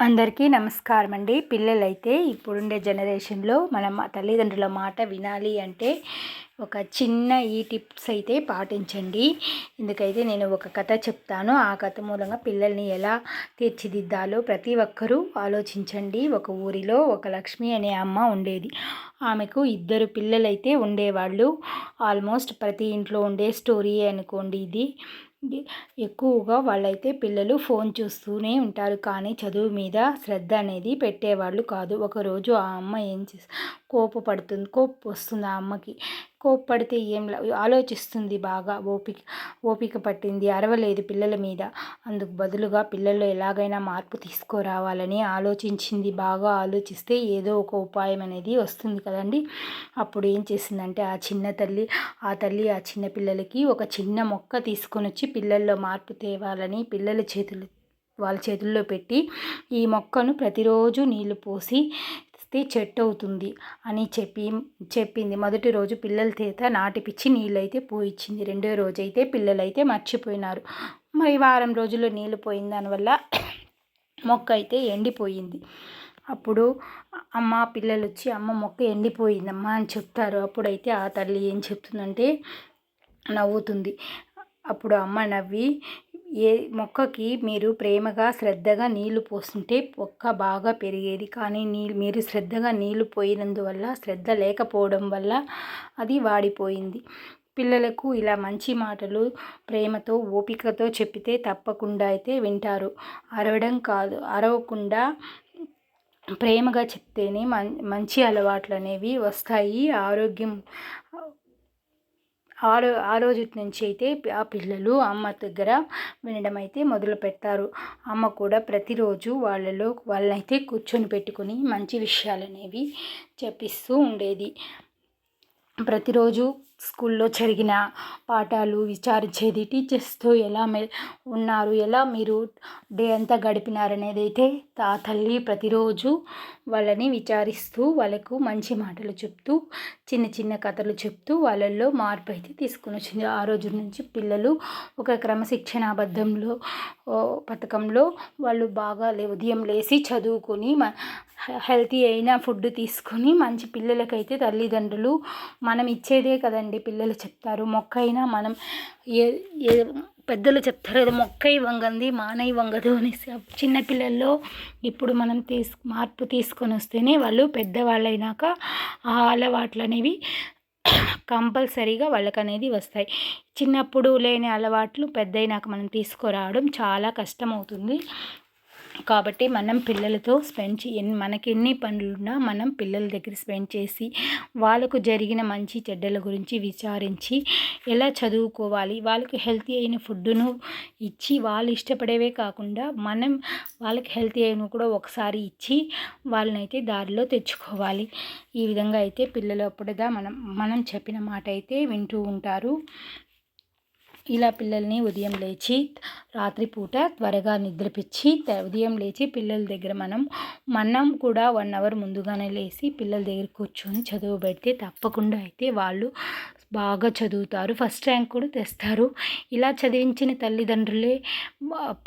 అందరికీ నమస్కారం అండి. పిల్లలైతే ఇప్పుడుండే జనరేషన్లో మనం తల్లిదండ్రుల మాట వినాలి అంటే ఒక చిన్న ఈ టిప్స్ అయితే పాటించండి. ఎందుకైతే నేను ఒక కథ చెప్తాను. ఆ కథ మూలంగా పిల్లల్ని ఎలా తీర్చిదిద్దాలో ప్రతి ఒక్కరూ ఆలోచించండి. ఒక ఊరిలో ఒక లక్ష్మి అనే అమ్మ ఉండేది. ఆమెకు 2 పిల్లలైతే ఉండేవాళ్ళు. ఆల్మోస్ట్ ప్రతి ఇంట్లో ఉండే స్టోరీయే అనుకోండి ఇది. ఎక్కువగా వాళ్ళైతే పిల్లలు ఫోన్ చూస్తూనే ఉంటారు, కానీ చదువు మీద శ్రద్ధ అనేది పెట్టేవాళ్ళు కాదు. ఒకరోజు ఆ అమ్మ ఏం కోపం వస్తుంది ఆ అమ్మకి. కోప్పడితే ఆలోచిస్తుంది బాగా. ఓపిక పట్టింది, అరవలేదు పిల్లల మీద. అందుకు బదులుగా పిల్లల్లో ఎలాగైనా మార్పు తీసుకురావాలని ఆలోచించింది. బాగా ఆలోచిస్తే ఏదో ఒక ఉపాయం అనేది వస్తుంది కదండి. అప్పుడు ఏం చేసిందంటే ఆ తల్లి ఆ చిన్న పిల్లలకి ఒక చిన్న మొక్క తీసుకొని వచ్చి పిల్లల్లో మార్పు తేవాలని వాళ్ళ చేతుల్లో పెట్టి, ఈ మొక్కను ప్రతిరోజు నీళ్లు పోసి చెట్టు అవుతుంది అని చెప్పింది. మొదటి రోజు పిల్లల చేత నాటిపిచ్చి నీళ్ళైతే పోయించింది. రెండో రోజు అయితే పిల్లలైతే మర్చిపోయినారు. మరి వారం రోజుల్లో నీళ్ళు పోయిన దానివల్ల మొక్క అయితే ఎండిపోయింది. అప్పుడు పిల్లలు వచ్చి అమ్మ మొక్క ఎండిపోయిందమ్మా అని చెప్తారు. అప్పుడైతే ఆ తల్లి ఏం చెప్తుందంటే నవ్వుతుంది. అప్పుడు అమ్మ నవ్వి, ఏ మొక్కకి మీరు ప్రేమగా శ్రద్ధగా నీళ్లు పోస్తుంటే మొక్క బాగా పెరిగేది, కానీ మీరు శ్రద్ధగా నీళ్లు పోయినందువల్ల, శ్రద్ధ లేకపోవడం వల్ల అది వాడిపోయింది. పిల్లలకు ఇలా మంచి మాటలు ప్రేమతో ఓపికతో చెప్పితే తప్పకుండా అయితే వింటారు. అరవకుండా ప్రేమగా చెప్తేనే మంచి అలవాట్లు అనేవి వస్తాయి. ఆ రోజు నుంచి అయితే ఆ పిల్లలు అమ్మ దగ్గర వినడం అయితే మొదలు పెడతారు. అమ్మ కూడా ప్రతిరోజు వాళ్ళనైతే కూర్చొని పెట్టుకొని మంచి విషయాలు అనేవి చెప్పిస్తూ ఉండేది. ప్రతిరోజు స్కూల్లో జరిగిన పాఠాలు విచారించేది. టీచర్స్తో ఎలా ఉన్నారు, ఎలా మీరు డే అంతా గడిపినారనేది అయితే ఆ తల్లి ప్రతిరోజు వాళ్ళని విచారిస్తూ, వాళ్ళకు మంచి మాటలు చెప్తూ, చిన్న చిన్న కథలు చెప్తూ వాళ్ళల్లో మార్పు అయితే తీసుకొని వచ్చింది. ఆ రోజు నుంచి పిల్లలు ఒక క్రమశిక్షణాబద్ధంలో పథకంలో వాళ్ళు బాగా ఉదయం లేచి చదువుకొని హెల్తీ అయిన ఫుడ్ తీసుకొని మంచి పిల్లలకైతే తల్లిదండ్రులు మనం ఇచ్చేదే కదండి పిల్లలు చెప్తారు. మొక్క అయినా మనం పెద్దలు చెప్తారు కదా, మొక్కై వంగంది మానై వంగదు అనేసి. చిన్నపిల్లల్లో ఇప్పుడు మనం మార్పు తీసుకొని వస్తేనే వాళ్ళు పెద్దవాళ్ళైనాక ఆ అలవాట్లు అనేవి కంపల్సరీగా వాళ్ళకనేది వస్తాయి. చిన్నప్పుడు లేని అలవాట్లు పెద్దయినాక మనం తీసుకురావడం చాలా కష్టమవుతుంది. కాబట్టి మనం పిల్లలతో మనకి ఎన్ని పనులున్నా మనం పిల్లల దగ్గర స్పెండ్ చేసి వాళ్ళకు జరిగిన మంచి చెడ్డల గురించి విచారించి ఎలా చదువుకోవాలి, వాళ్ళకి హెల్తీ అయిన ఫుడ్డును ఇచ్చి వాళ్ళు ఇష్టపడేవే కాకుండా మనం వాళ్ళకి హెల్తీ అయిన కూడా ఒకసారి ఇచ్చి వాళ్ళనైతే దారిలో తెచ్చుకోవాలి. ఈ విధంగా అయితే పిల్లలు అప్పుడుగా మనం చెప్పిన మాట అయితే వింటూ ఉంటారు. ఇలా పిల్లల్ని ఉదయం లేచి రాత్రిపూట త్వరగా నిద్రపిచ్చి ఉదయం లేచి పిల్లల దగ్గర మనం కూడా 1 అవర్ ముందుగానే లేచి పిల్లల దగ్గర కూర్చొని చదువు పెడితే తప్పకుండా అయితే వాళ్ళు బాగా చదువుతారు, ఫస్ట్ ర్యాంక్ కూడా తెస్తారు. ఇలా చదివించిన తల్లిదండ్రులే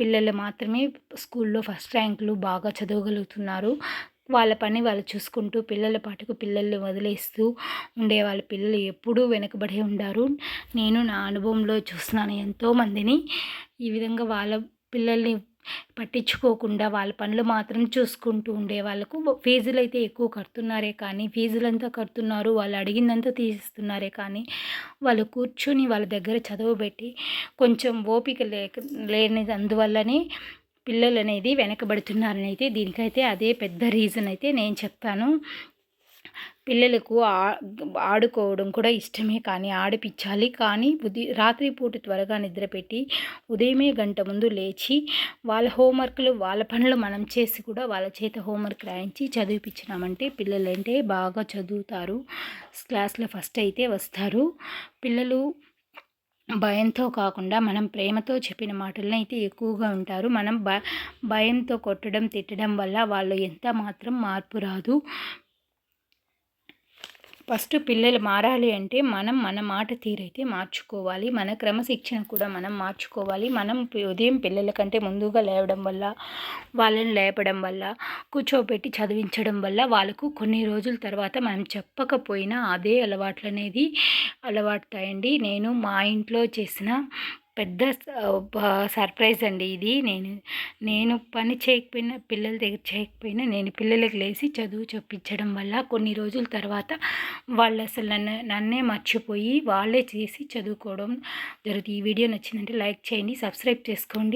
పిల్లలు మాత్రమే స్కూల్లో ఫస్ట్ ర్యాంకులు బాగా చదవగలుగుతున్నారు. వాళ్ళ పని వాళ్ళు చూసుకుంటూ పిల్లల పాటుకు పిల్లల్ని వదిలేస్తూ ఉండేవాళ్ళ పిల్లలు ఎప్పుడూ వెనకబడి ఉండారు. నేను నా అనుభవంలో చూస్తున్నాను ఎంతోమందిని. ఈ విధంగా వాళ్ళ పిల్లల్ని పట్టించుకోకుండా వాళ్ళ పనులు మాత్రం చూసుకుంటూ ఉండే వాళ్ళకు ఫీజులు అయితే ఎక్కువ కడుతున్నారే కానీ, ఫీజులంతా కడుతున్నారు, వాళ్ళు అడిగిందంతా తీసిస్తున్నారే కానీ వాళ్ళు కూర్చొని వాళ్ళ దగ్గర చదువు పెట్టి కొంచెం ఓపిక లేనిది అందువల్లనే పిల్లలు అనేది వెనకబడుతున్నారని అయితే దీనికైతే అదే పెద్ద రీజన్ అయితే నేను చెప్తాను. పిల్లలకు ఆడుకోవడం కూడా ఇష్టమే, కానీ ఆడిపించాలి. కానీ రాత్రిపూట త్వరగా నిద్రపెట్టి ఉదయమే గంట ముందు లేచి వాళ్ళ హోంవర్క్లు వాళ్ళ పనులు మనం చేసి కూడా వాళ్ళ చేత హోంవర్క్ రాయించి చదివిపించినామంటే పిల్లలంటే బాగా చదువుతారు, క్లాస్లో ఫస్ట్ అయితే వస్తారు. పిల్లలు భయంతో కాకుండా మనం ప్రేమతో చెప్పిన మాటలను అయితే ఎక్కువగా ఉంటారు. మనం భయంతో కొట్టడం తిట్టడం వల్ల వాళ్ళు ఎంత మాత్రం మార్పు రాదు. ఫస్ట్ పిల్లలు మారాలి అంటే మన మాట తీరైతే మార్చుకోవాలి. మన క్రమశిక్షణ కూడా మనం మార్చుకోవాలి. మనం ఉదయం పిల్లల కంటే ముందుగా లేవడం వల్ల, వాళ్ళని లేపడం వల్ల, కూర్చోబెట్టి చదివించడం వల్ల వాళ్ళకు కొన్ని రోజుల తర్వాత మనం చెప్పకపోయినా అదే అలవాటుతాయండి. నేను మా ఇంట్లో చేసిన పెద్ద సర్ప్రైజ్ అండి ఇది. నేను పని చేయకపోయినా, పిల్లల దగ్గర చేయకపోయినా, నేను పిల్లలకి లేసి చదువు చెప్పించడం వల్ల కొన్ని రోజుల తర్వాత వాళ్ళు అసలు నన్నే మర్చిపోయి వాళ్ళే చేసి చదువుకోవడం జరుగుతుంది. ఈ వీడియో నచ్చిందంటే లైక్ చేయండి, సబ్స్క్రైబ్ చేసుకోండి.